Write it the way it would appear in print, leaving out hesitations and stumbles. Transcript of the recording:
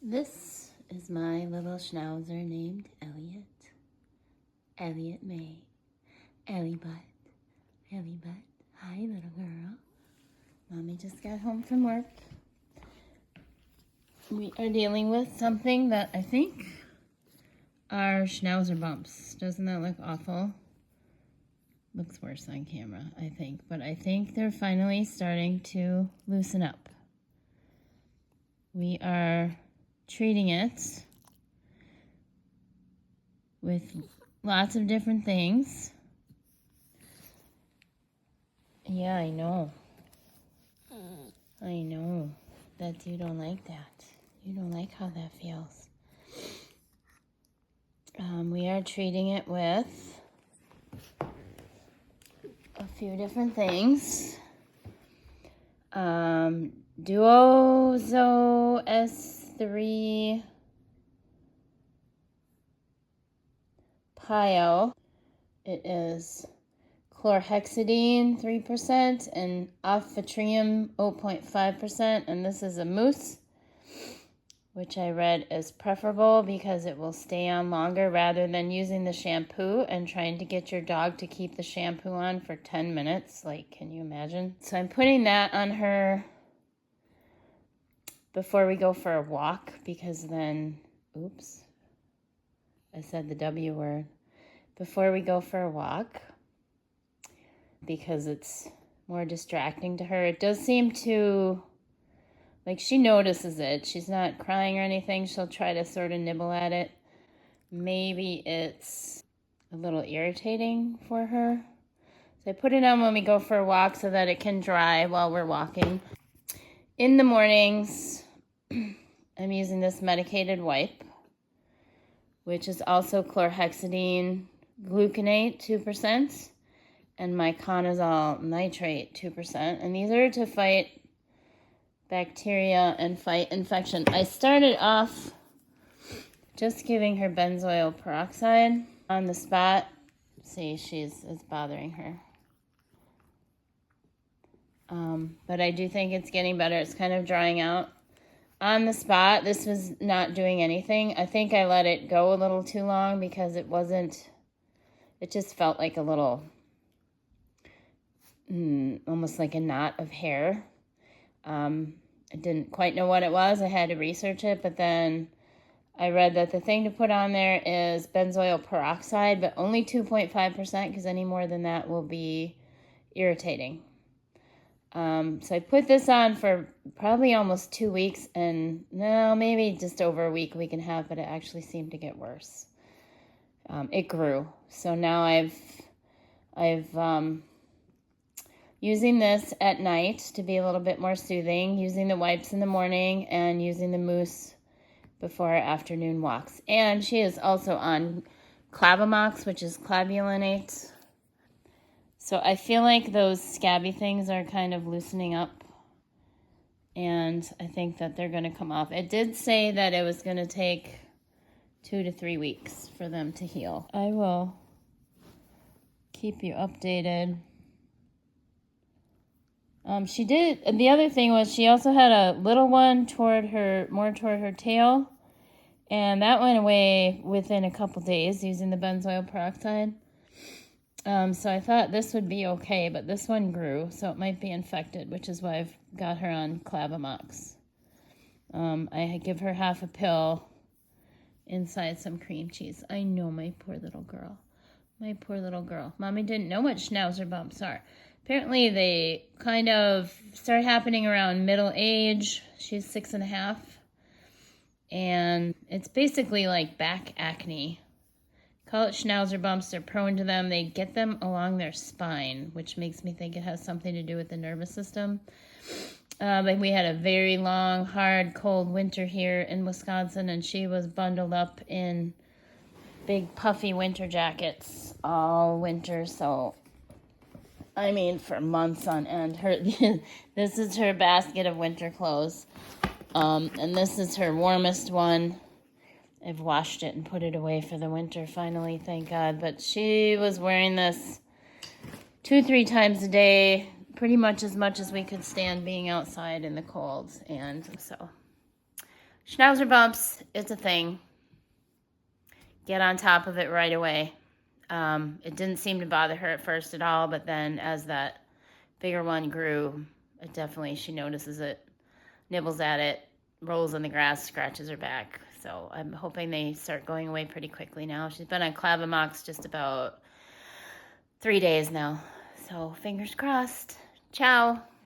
This is my little schnauzer named Elliot. Elliot May. Ellie Butt. Ellie Butt. Hi, little girl. Mommy just got home from work. We are dealing with something that I think are Schnauzer Bumps. Doesn't that look awful? Looks worse on camera, I think. But I think they're finally starting to loosen up. We are treating it with lots of different things. Yeah, I know. I know that you don't like that. You don't like how that feels. We are treating it with a few different things. Duozo S3 Pio. It is chlorhexidine 3% and ophitrium 0.5%, and this is a mousse, which I read is preferable because it will stay on longer rather than using the shampoo and trying to get your dog to keep the shampoo on for 10 minutes. Like, can you imagine? So I'm putting that on her before we go for a walk because then, oops, I said the W word. Before we go for a walk because it's more distracting to her. It does seem to, like, she notices it. She's not crying or anything. She'll try to sort of nibble at it. Maybe it's a little irritating for her. So I put it on when we go for a walk so that it can dry while we're walking. In the mornings, I'm using this medicated wipe, which is also chlorhexidine gluconate 2% and miconazole nitrate 2%. And these are to fight bacteria and fight infection. I started off just giving her benzoyl peroxide on the spot. See, it's bothering her. But I do think it's getting better. It's kind of drying out. On the spot, this was not doing anything. I think I let it go a little too long because it just felt like a little, almost like a knot of hair. I didn't quite know what it was. I had to research it, but then I read that the thing to put on there is benzoyl peroxide, but only 2.5% because any more than that will be irritating. So I put this on for probably almost 2 weeks, and no, maybe just over a week and a half, but it actually seemed to get worse. It grew. So now I've using this at night to be a little bit more soothing, using the wipes in the morning, and using the mousse before our afternoon walks. And she is also on Clavamox, which is clavulanate. So I feel like those scabby things are kind of loosening up, and I think that they're going to come off. It did say that it was going to take 2 to 3 weeks for them to heal. I will keep you updated. She did, the other thing was she also had a little one more toward her tail, and that went away within a couple days using the benzoyl peroxide. So I thought this would be okay, but this one grew, so it might be infected, which is why I've got her on Clavamox. I give her half a pill inside some cream cheese. I know, my poor little girl. My poor little girl. Mommy didn't know what Schnauzer Bumps are. Apparently they kind of start happening around middle age. She's 6.5. And it's basically like back acne. Call it Schnauzer Bumps. They're prone to them. They get them along their spine, which makes me think it has something to do with the nervous system. But we had a very long, hard, cold winter here in Wisconsin, and she was bundled up in big, puffy winter jackets all winter. So, I mean, for months on end. This is her basket of winter clothes, and this is her warmest one. I've washed it and put it away for the winter, finally, thank God. But she was wearing this 2-3 times a day, pretty much as we could stand being outside in the cold. And so Schnauzer bumps, it's a thing. Get on top of it right away. It didn't seem to bother her at first at all, but then as that bigger one grew, it definitely, she notices it, nibbles at it, rolls in the grass, scratches her back. So I'm hoping they start going away pretty quickly now. She's been on Clavamox just about 3 days now. So fingers crossed. Ciao.